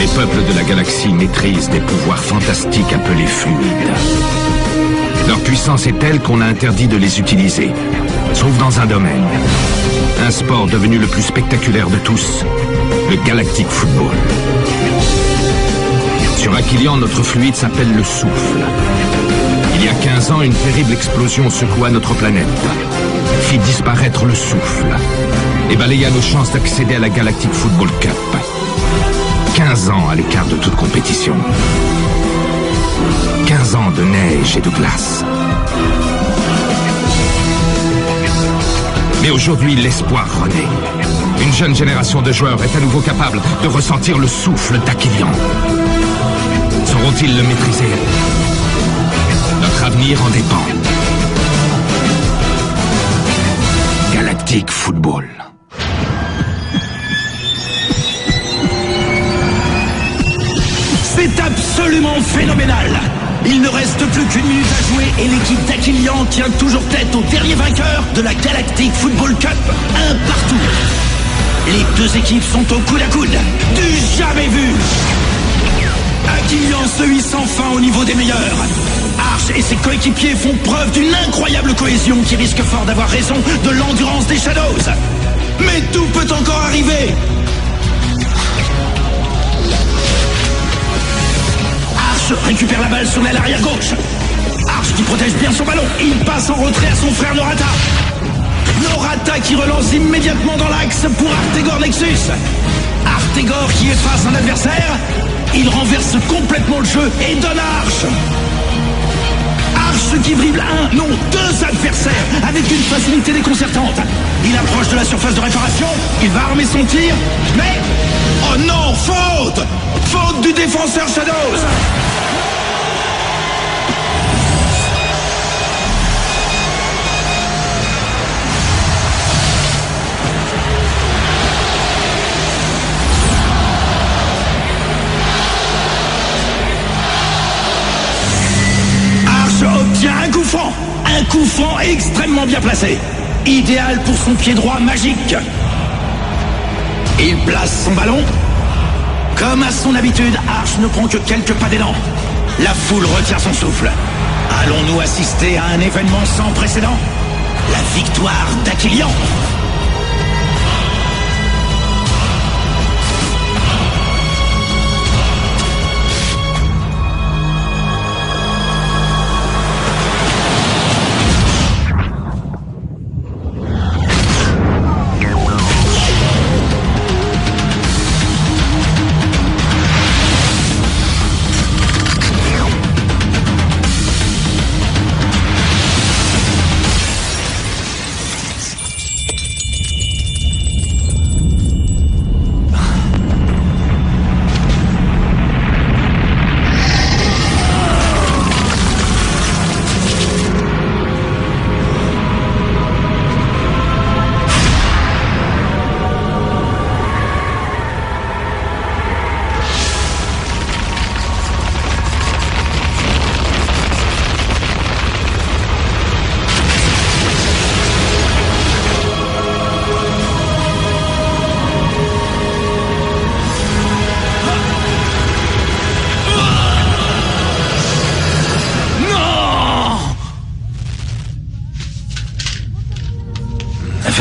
Les peuples de la galaxie maîtrisent des pouvoirs fantastiques appelés fluides. Leur puissance est telle qu'on a interdit de les utiliser, sauf dans un domaine. Un sport devenu le plus spectaculaire de tous, le Galactic Football. Sur Aquilian, notre fluide s'appelle le souffle. Il y a 15 ans, une terrible explosion secoua notre planète, fit disparaître le souffle et balaya nos chances d'accéder à la Galactic Football Cup. 15 ans à l'écart de toute compétition. 15 ans de neige et de glace. Mais aujourd'hui, l'espoir renaît. Une jeune génération de joueurs est à nouveau capable de ressentir le souffle d'Aquilian. Sauront-ils le maîtriser? Notre avenir en dépend. Galactic Football. C'est absolument phénoménal! Il ne reste plus qu'une minute à jouer et l'équipe d'Aquilian tient toujours tête au dernier vainqueur de la Galactic Football Cup. Un partout. Les deux équipes sont au coude à coude. Du jamais vu! Aquilian se hisse enfin au niveau des meilleurs. Arch et ses coéquipiers font preuve d'une incroyable cohésion qui risque fort d'avoir raison de l'endurance des Shadows. Mais tout peut encore arriver! Arch récupère la balle sur l'aile arrière gauche. Arch qui protège bien son ballon. Il passe en retrait à son frère Norata. Norata qui relance immédiatement dans l'axe pour Artegor Nexus. Artegor qui efface un adversaire. Il renverse complètement le jeu et donne à Arch. Arch qui dribble un, non, deux adversaires avec une facilité déconcertante. Il approche de la surface de réparation. Il va armer son tir. Mais... oh non, faute! Faute du défenseur Shadows! Obtient un coup franc. Un coup franc extrêmement bien placé. Idéal pour son pied droit magique. Il place son ballon. Comme à son habitude, Arch ne prend que quelques pas d'élan. La foule retient son souffle. Allons-nous assister à un événement sans précédent? La victoire d'Aquilian.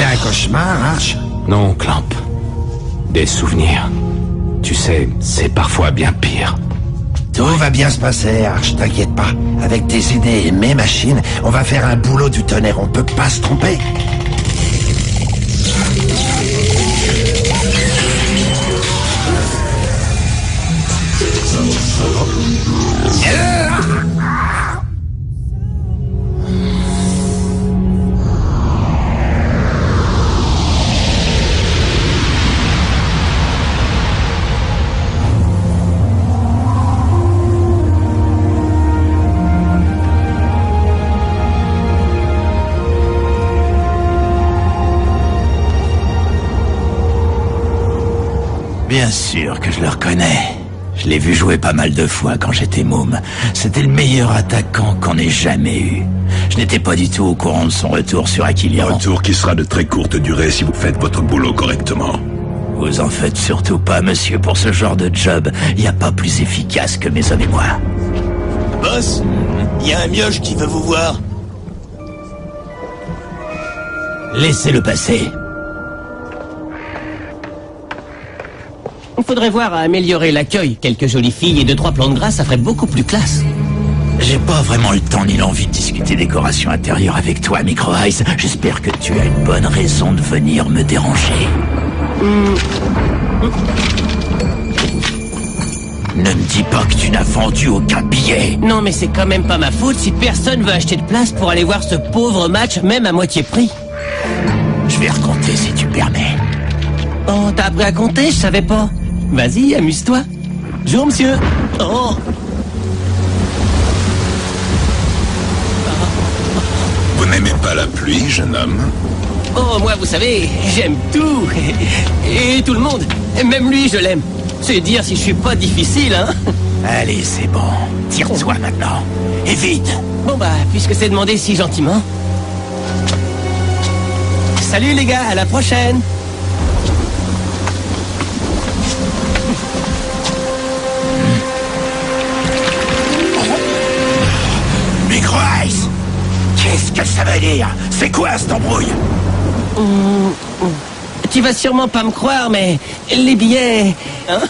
Un cauchemar, Arch? Non, Clamp. Des souvenirs. Tu sais, c'est parfois bien pire. Tout va bien se passer, Arch, t'inquiète pas. Avec tes idées et mes machines, on va faire un boulot du tonnerre, on peut pas se tromper. Bien sûr que je le reconnais. Je l'ai vu jouer pas mal de fois quand j'étais môme. C'était le meilleur attaquant qu'on ait jamais eu. Je n'étais pas du tout au courant de son retour sur Aquilian. Un retour qui sera de très courte durée si vous faites votre boulot correctement. Vous vous en faites surtout pas, monsieur. Pour ce genre de job, y a pas plus efficace que mes hommes et moi. Boss, y a un mioche qui veut vous voir. Laissez-le passer. Il faudrait voir à améliorer l'accueil. Quelques jolies filles et 2-3 plans de gras, ça ferait beaucoup plus classe. J'ai pas vraiment le temps ni l'envie de discuter décoration intérieure avec toi, Micro Ice. J'espère que tu as une bonne raison de venir me déranger. Ne me dis pas que tu n'as vendu aucun billet. Non, mais c'est quand même pas ma faute si personne veut acheter de place pour aller voir ce pauvre match, même à moitié prix. Je vais raconter si tu permets. Oh, t'as appris à compter? Je savais pas. Vas-y, amuse-toi. Bonjour, monsieur. Oh. Vous n'aimez pas la pluie, jeune homme? Oh, moi, vous savez, j'aime tout. Et tout le monde. Même lui, je l'aime. C'est dire si je suis pas difficile, hein. Allez, c'est bon. Tire-toi maintenant. Et vite. Bon, bah, puisque c'est demandé si gentiment. Salut, les gars, à la prochaine. Micro Ice! Qu'est-ce que ça veut dire? C'est quoi cette embrouille? Tu vas sûrement pas me croire, mais les billets... Hein?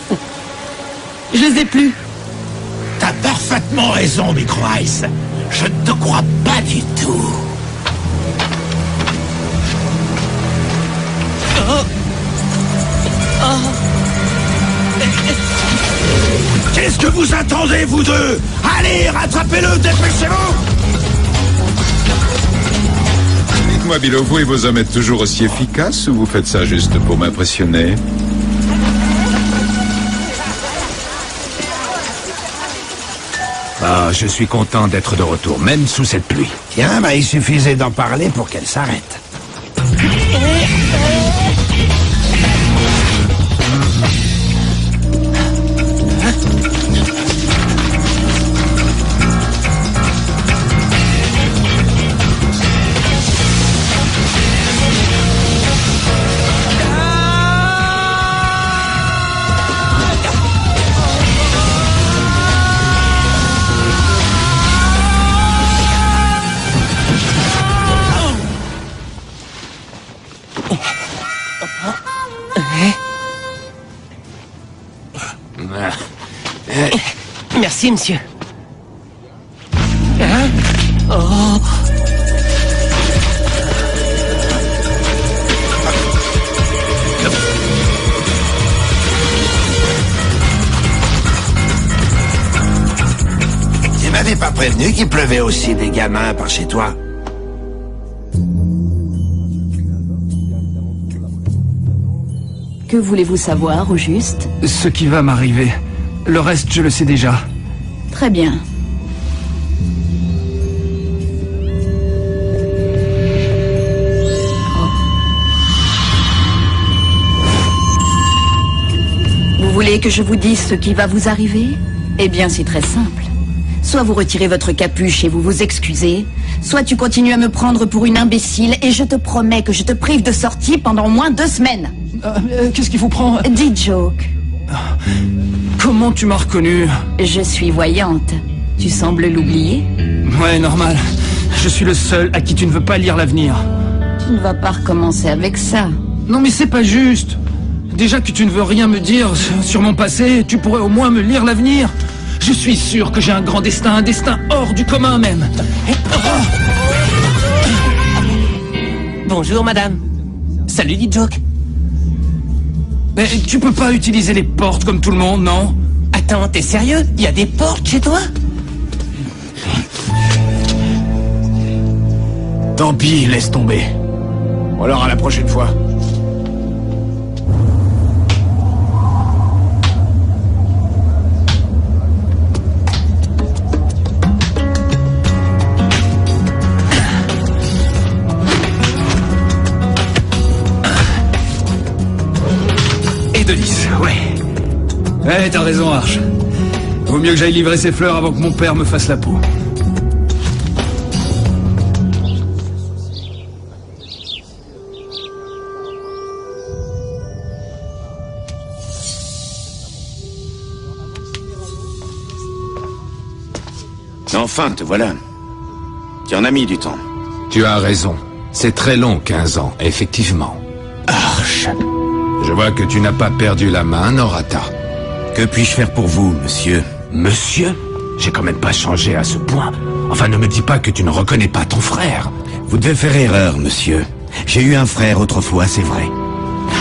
Je les ai plus. T'as parfaitement raison, Micro Ice. Je ne te crois pas du tout. Qu'est-ce que vous attendez, vous deux? Allez, rattrapez-le, dépêchez-vous! Dites-moi, Bilo, vous et vos hommes êtes toujours aussi efficaces ou vous faites ça juste pour m'impressionner? Ah, je suis content d'être de retour, même sous cette pluie. Tiens, bah il suffisait d'en parler pour qu'elle s'arrête. Merci, monsieur. Hein? Oh. Tu m'avais pas prévenu qu'il pleuvait aussi des gamins par chez toi? Que voulez-vous savoir, au juste? Ce qui va m'arriver. Le reste, je le sais déjà. Très bien. Vous voulez que je vous dise ce qui va vous arriver? Eh bien, c'est très simple. Soit vous retirez votre capuche et vous vous excusez, soit tu continues à me prendre pour une imbécile et je te promets que je te prive de sortie pendant au moins 2 semaines. Qu'est-ce qui vous prend? Dis, Joke. Comment tu m'as reconnu? Je suis voyante. Tu sembles l'oublier? Ouais, normal. Je suis le seul à qui tu ne veux pas lire l'avenir. Tu ne vas pas recommencer avec ça. Non mais c'est pas juste. Déjà que tu ne veux rien me dire sur mon passé, tu pourrais au moins me lire l'avenir. Je suis sûr que j'ai un grand destin, un destin hors du commun même. Bonjour, madame. Salut, dit Joke. Mais tu peux pas utiliser les portes comme tout le monde, non? Attends, t'es sérieux? Il y a des portes chez toi? Tant pis, laisse tomber. Ou alors à la prochaine fois. Et de 10, ouais. Ouais, t'as raison, Arch. Vaut mieux que j'aille livrer ces fleurs avant que mon père me fasse la peau. Enfin, te voilà. Tu en as mis du temps. Tu as raison. C'est très long, 15 ans, effectivement. Arche. Je vois que tu n'as pas perdu la main, Norata. Que puis-je faire pour vous, monsieur? Monsieur? J'ai quand même pas changé à ce point. Enfin, ne me dis pas que tu ne reconnais pas ton frère. Vous devez faire erreur, monsieur. J'ai eu un frère autrefois, c'est vrai.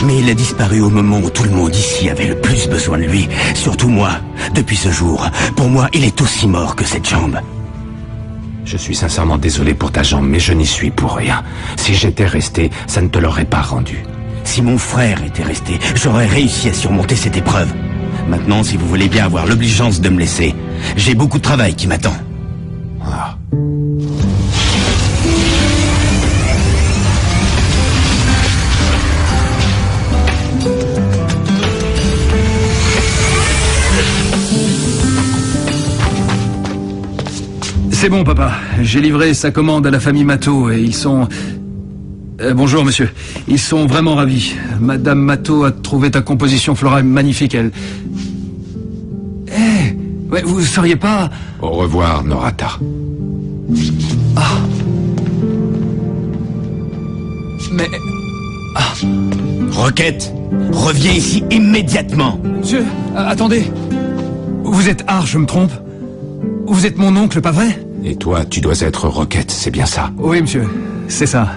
Mais il a disparu au moment où tout le monde ici avait le plus besoin de lui. Surtout moi. Depuis ce jour, pour moi, il est aussi mort que cette jambe. Je suis sincèrement désolé pour ta jambe, mais je n'y suis pour rien. Si j'étais resté, ça ne te l'aurait pas rendu. Si mon frère était resté, j'aurais réussi à surmonter cette épreuve. Maintenant, si vous voulez bien avoir l'obligeance de me laisser, j'ai beaucoup de travail qui m'attend. Ah. C'est bon, papa. J'ai livré sa commande à la famille Matteau et ils sont... bonjour, monsieur. Ils sont vraiment ravis. Madame Matteau a trouvé ta composition florale magnifique, elle... Ouais, vous seriez pas... Au revoir, Norata. Ah. Mais... Ah. Rocket, reviens ici immédiatement. Monsieur, attendez. Vous êtes Arch, je me trompe? Vous êtes mon oncle, pas vrai? Et toi, tu dois être Rocket, c'est bien ça? Oui, monsieur, c'est ça.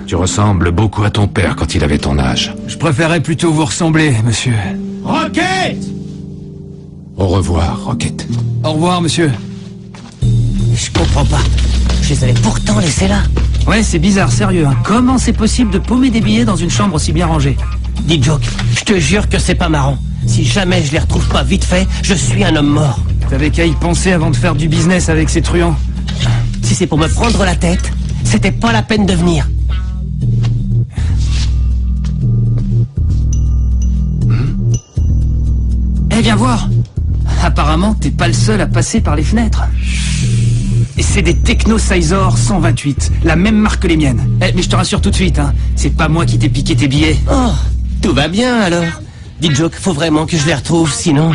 Tu ressembles beaucoup à ton père quand il avait ton âge. Je préférais plutôt vous ressembler, monsieur. Rocket! Au revoir, Rocket. Au revoir, monsieur. Je comprends pas. Je les avais pourtant laissés là. Ouais, c'est bizarre, sérieux. Hein. Comment c'est possible de paumer des billets dans une chambre aussi bien rangée? Dis Joke, je te jure que c'est pas marrant. Si jamais je les retrouve pas vite fait, je suis un homme mort. T'avais qu'à y penser avant de faire du business avec ces truands. Si c'est pour me prendre la tête, c'était pas la peine de venir. Eh, viens voir. Apparemment, t'es pas le seul à passer par les fenêtres. Et c'est des Techno Sizor 128, la même marque que les miennes. Eh, mais je te rassure tout de suite, hein, c'est pas moi qui t'ai piqué tes billets. Oh, tout va bien alors. Dis Joke, faut vraiment que je les retrouve, sinon...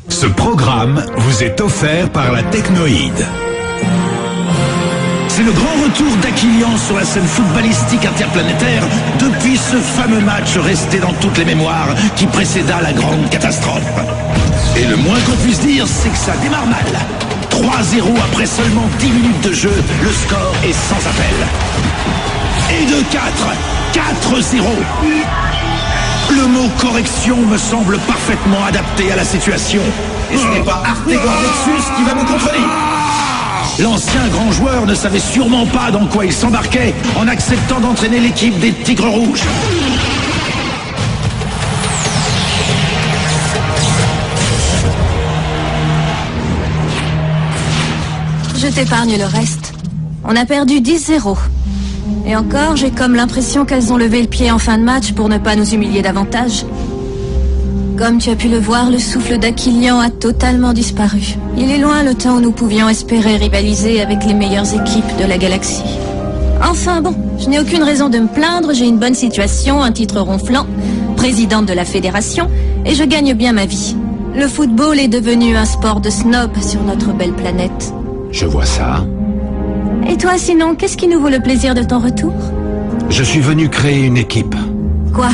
Ce programme vous est offert par la Technoïde. C'est le grand retour d'Aquilian sur la scène footballistique interplanétaire depuis ce fameux match resté dans toutes les mémoires qui précéda la grande catastrophe. Et le moins qu'on puisse dire, c'est que ça démarre mal. 3-0 après seulement 10 minutes de jeu, le score est sans appel. Et de 4-0. Le mot correction me semble parfaitement adapté à la situation. Et ce n'est pas Artegor Nexus qui va me contredire. L'ancien grand joueur ne savait sûrement pas dans quoi il s'embarquait en acceptant d'entraîner l'équipe des Tigres Rouges. Je t'épargne le reste. On a perdu 10-0. Et encore, j'ai comme l'impression qu'elles ont levé le pied en fin de match pour ne pas nous humilier davantage. Comme tu as pu le voir, le souffle d'Aquilian a totalement disparu. Il est loin le temps où nous pouvions espérer rivaliser avec les meilleures équipes de la galaxie. Enfin bon, je n'ai aucune raison de me plaindre, j'ai une bonne situation, un titre ronflant, présidente de la fédération, et je gagne bien ma vie. Le football est devenu un sport de snob sur notre belle planète. Je vois ça. Et toi sinon, qu'est-ce qui nous vaut le plaisir de ton retour? Je suis venu créer une équipe. Quoi?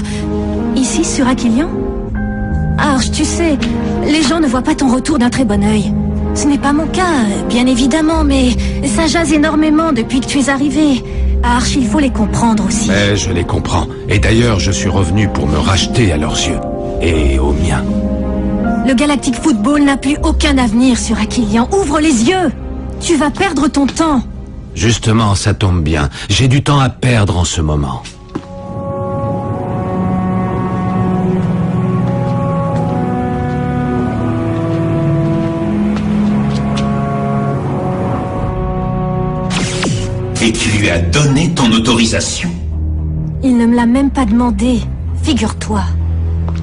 Ici, sur Aquilian? Arch, tu sais, les gens ne voient pas ton retour d'un très bon œil. Ce n'est pas mon cas, bien évidemment, mais ça jase énormément depuis que tu es arrivé. Arch, il faut les comprendre aussi. Mais je les comprends. Et d'ailleurs, je suis revenu pour me racheter à leurs yeux. Et aux miens. Le Galactic Football n'a plus aucun avenir sur Aquilian. Ouvre les yeux! Tu vas perdre ton temps. Justement, ça tombe bien. J'ai du temps à perdre en ce moment. Et tu lui as donné ton autorisation. Il ne me l'a même pas demandé, figure-toi.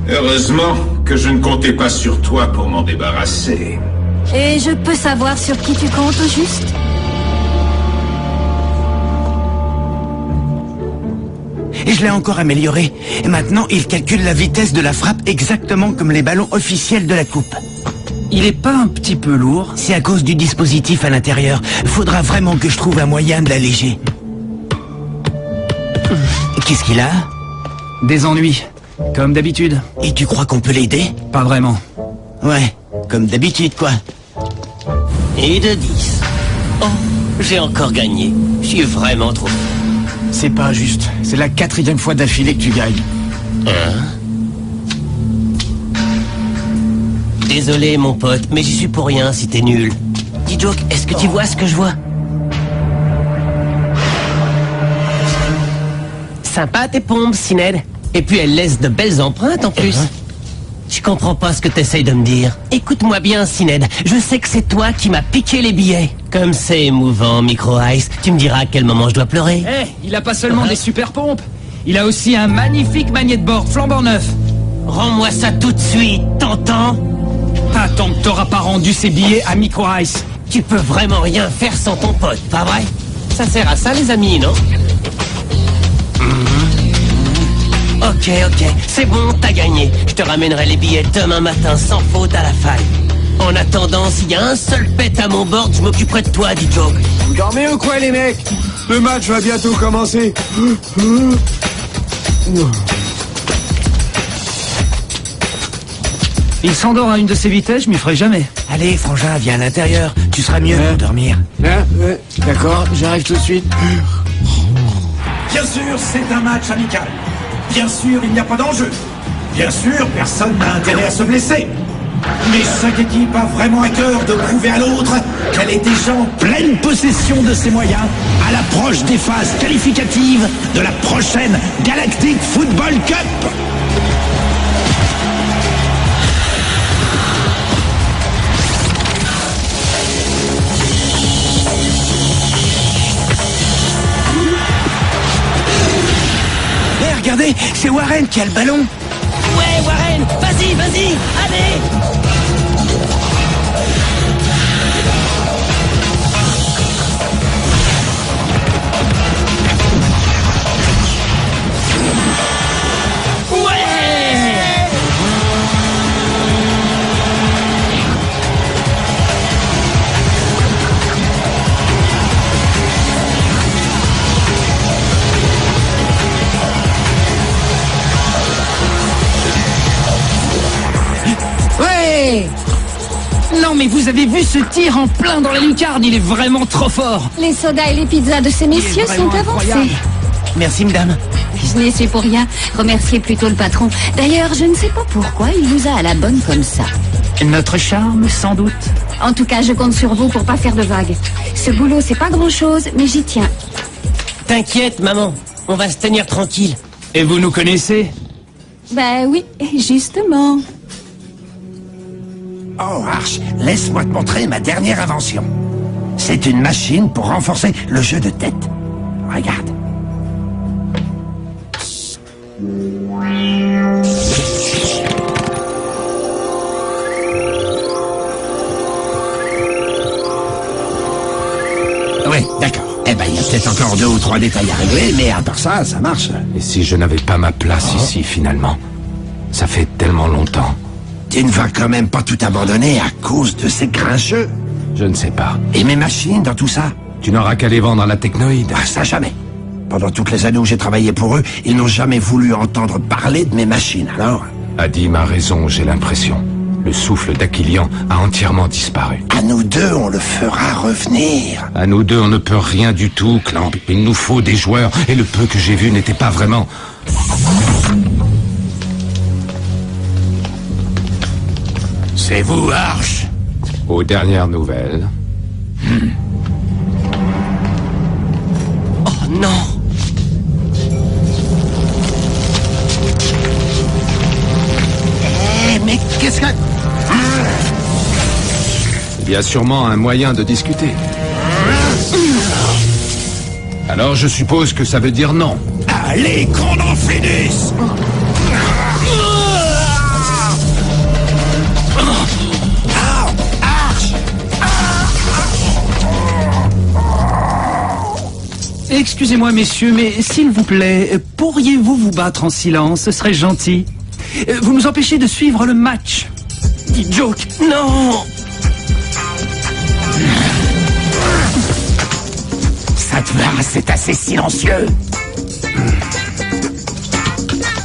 Heureusement que je ne comptais pas sur toi pour m'en débarrasser. Et je peux savoir sur qui tu comptes au juste? Et je l'ai encore amélioré. Et maintenant, il calcule la vitesse de la frappe exactement comme les ballons officiels de la coupe. Il est pas un petit peu lourd? C'est à cause du dispositif à l'intérieur. Faudra vraiment que je trouve un moyen de l'alléger. Qu'est-ce qu'il a? Des ennuis, comme d'habitude. Et tu crois qu'on peut l'aider? Pas vraiment. Ouais, comme d'habitude, quoi. Et de 10. Oh, j'ai encore gagné. Je suis vraiment trop fort. C'est pas juste. C'est la 4e fois d'affilée que tu gagnes. Hein? Désolé, mon pote, mais j'y suis pour rien si t'es nul. Dis, Joke, est-ce que tu vois ce que je vois? Sympa tes pompes, Sined. Et puis elles laissent de belles empreintes en plus. Je comprends pas ce que t'essayes de me dire. Écoute-moi bien, Sined. Je sais que c'est toi qui m'as piqué les billets. Comme c'est émouvant, Micro Ice. Tu me diras à quel moment je dois pleurer. Il a pas seulement des super pompes. Il a aussi un magnifique magnet de bord flambant neuf. Rends-moi ça tout de suite, t'entends? Pas tant que t'auras pas rendu ces billets à Micro Ice. Tu peux vraiment rien faire sans ton pote, pas vrai? Ça sert à ça, les amis, non? Ok, c'est bon, t'as gagné. Je te ramènerai les billets demain matin sans faute à la faille. En attendant, s'il y a un seul pet à mon bord, je m'occuperai de toi, dit Joke. Vous dormez ou quoi, les mecs? Le match va bientôt commencer. Il s'endort à une de ses vitesses, je m'y ferai jamais. Allez, Frangin, viens à l'intérieur. Tu seras mieux pour dormir. D'accord, j'arrive tout de suite. Bien sûr, c'est un match amical. Bien sûr, il n'y a pas d'enjeu. Bien sûr, personne n'a intérêt à se blesser. Mais chaque équipe a vraiment à cœur de prouver à l'autre qu'elle est déjà en pleine possession de ses moyens à l'approche des phases qualificatives de la prochaine Galactic Football Cup. Regardez, c'est Warren qui a le ballon. Ouais, Warren, vas-y, allez! Non mais vous avez vu ce tir en plein dans la lucarne, il est vraiment trop fort. Les sodas et les pizzas de ces messieurs sont avancés. Merci, madame. Je n'y suis pour rien. Remerciez plutôt le patron. D'ailleurs, je ne sais pas pourquoi il vous a à la bonne comme ça. Notre charme, sans doute. En tout cas, je compte sur vous pour pas faire de vagues. Ce boulot, c'est pas grand-chose, mais j'y tiens. T'inquiète, maman. On va se tenir tranquille. Et vous nous connaissez? Ben oui, justement. Oh, Arch, laisse-moi te montrer ma dernière invention. C'est une machine pour renforcer le jeu de tête. Regarde. Oui, d'accord. Eh ben, il y a peut-être encore 2 ou 3 détails à régler, mais à part ça, ça marche. Et si je n'avais pas ma place ici, finalement? Ça fait tellement longtemps. Tu ne vas quand même pas tout abandonner à cause de ces grincheux? Je ne sais pas. Et mes machines dans tout ça? Tu n'auras qu'à les vendre à la technoïde. Ah, ça jamais. Pendant toutes les années où j'ai travaillé pour eux, ils n'ont jamais voulu entendre parler de mes machines, alors... Adim a raison, j'ai l'impression. Le souffle d'Aquilian a entièrement disparu. À nous deux, on le fera revenir. À nous deux, on ne peut rien du tout, Clamp. Il nous faut des joueurs, et le peu que j'ai vu n'était pas vraiment... C'est vous, Arch? Aux dernières nouvelles. Oh non! Mais qu'est-ce que... Il y a sûrement un moyen de discuter. Alors je suppose que ça veut dire non. Allez, qu'on en finisse! Excusez-moi, messieurs, mais s'il vous plaît, pourriez-vous vous battre en silence? Ce serait gentil. Vous nous empêchez de suivre le match. Dis Joke, non! Ça te va, c'est assez silencieux.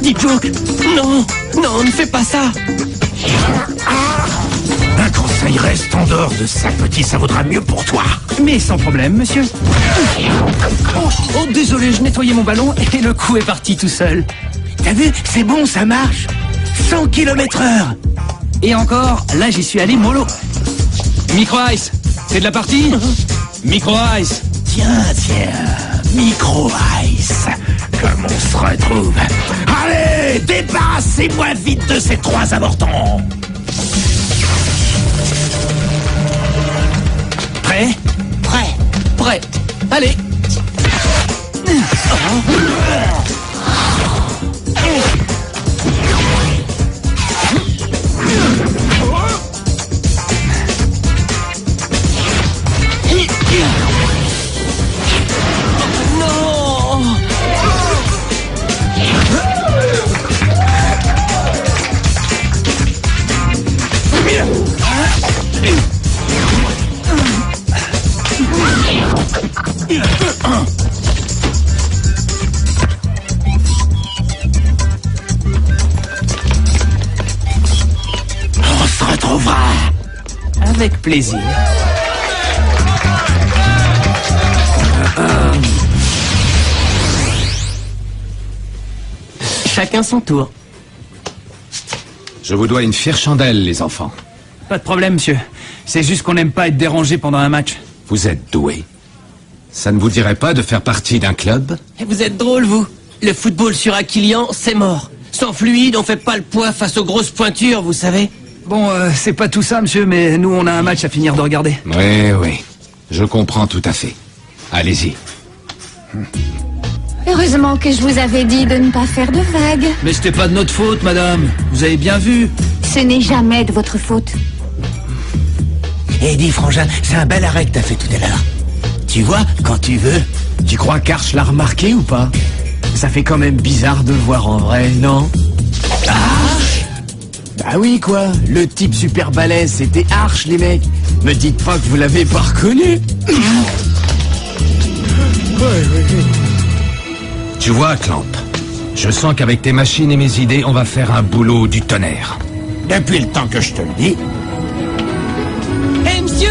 Dis Joke, non! Non, ne fais pas ça! Un conseil, reste en dehors de ça, petit, ça vaudra mieux pour toi. Mais sans problème, monsieur. Oh, désolé, je nettoyais mon ballon et le coup est parti tout seul. T'as vu, c'est bon, ça marche. 100 km/h. Et encore, là j'y suis allé mollo. Micro Ice, c'est de la partie? Micro Ice. Tiens, Micro Ice. Comme on se retrouve. Allez, débarrassez-moi vite de ces 3 avortons. Prêt? Prêt. Allez. On se retrouvera. Avec plaisir. Chacun son tour. Je vous dois une fière chandelle, les enfants. Pas de problème, monsieur. C'est juste qu'on n'aime pas être dérangé pendant un match. Vous êtes doués. Ça ne vous dirait pas de faire partie d'un club? Et vous êtes drôle, vous. Le football sur Aquilian, c'est mort. Sans fluide, on fait pas le poids face aux grosses pointures, vous savez. Bon, c'est pas tout ça, monsieur, mais nous, on a un match à finir de regarder. Oui. Je comprends tout à fait. Allez-y. Heureusement que je vous avais dit de ne pas faire de vagues. Mais c'était pas de notre faute, madame. Vous avez bien vu. Ce n'est jamais de votre faute. Eh, dis, Frangin, c'est un bel arrêt que t'as fait tout à l'heure. Tu vois, quand tu veux. Tu crois qu'Arch l'a remarqué ou pas? Ça fait quand même bizarre de le voir en vrai, non? Arch? Bah oui, quoi. Le type super balèze, c'était Arch, les mecs. Me dites pas que vous l'avez pas reconnu. Tu vois, Clamp, je sens qu'avec tes machines et mes idées, on va faire un boulot du tonnerre. Depuis le temps que je te le dis. Hé, monsieur!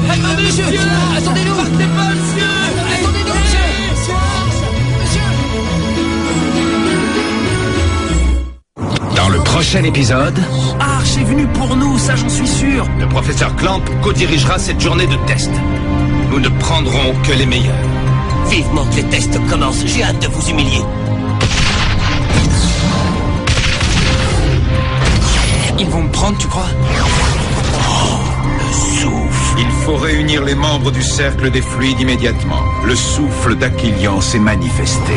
Attendez, monsieur! Attendez-nous! Partez pas, monsieur! Attendez-nous, monsieur! Dans le prochain épisode, Arch est venu pour nous, ça j'en suis sûr. le professeur Clamp co-dirigera cette journée de test. Nous ne prendrons que les meilleurs. Vivement que les tests commencent, j'ai hâte de vous humilier. Ils vont me prendre, tu crois? Le souffle. Il faut réunir les membres du cercle des fluides immédiatement. Le souffle d'Aquilian s'est manifesté.